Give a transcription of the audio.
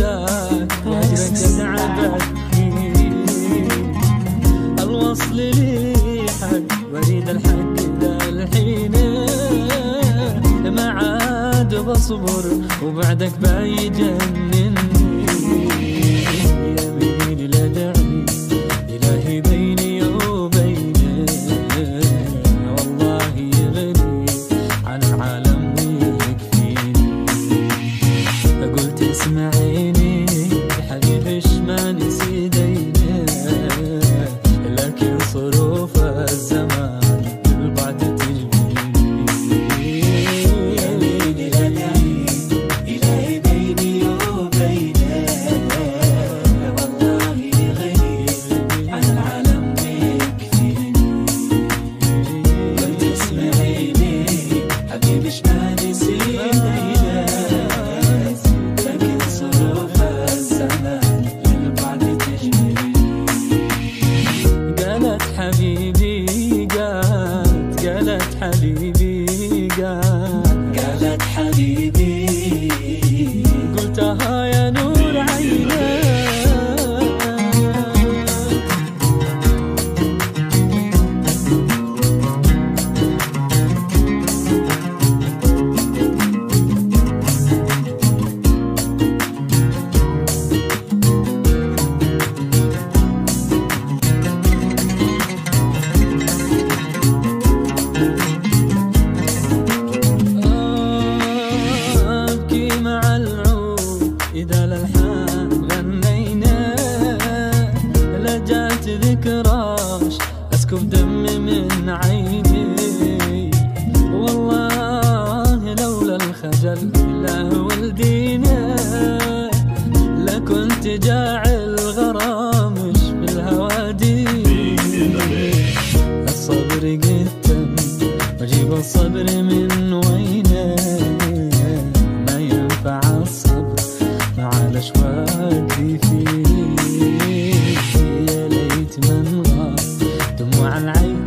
انساك واجرك عبدني. الوصل لي حق واريد الحق ذا الحين، ما عاد بصبر وبعدك بيجنني. يميني لا داعي إلهي بيني وبينك، والله يغني عن العالم ويكفيني. فقلت اسمعيني حبيبي ايش ما نسي دينك، لكن صروف الزمان البعد تجبيني. يميني لا داعي إلهي بيني وبينك، والله يغني عن العالم ويكفيني. قلت اسمعيني حبيبي ايش ما نسي دينك، لكن صروف الزمان البعد تجبيني. قالت حبيبي قالت حبيبي قالت حبيبي، قلتها يا نور عينك. أبكي مع العود إذا للحان غنينا، لجأت ذكراش أسكب دمي من عيني. والله لولا الخجل لا ولدينا، لكنت جاعل غرامش بالهوادي. الصبر قد تم واجيب الصبر من وينه، ما ينفع الصبر مع الاشواق فيه. يا ليت من غاب دموع العين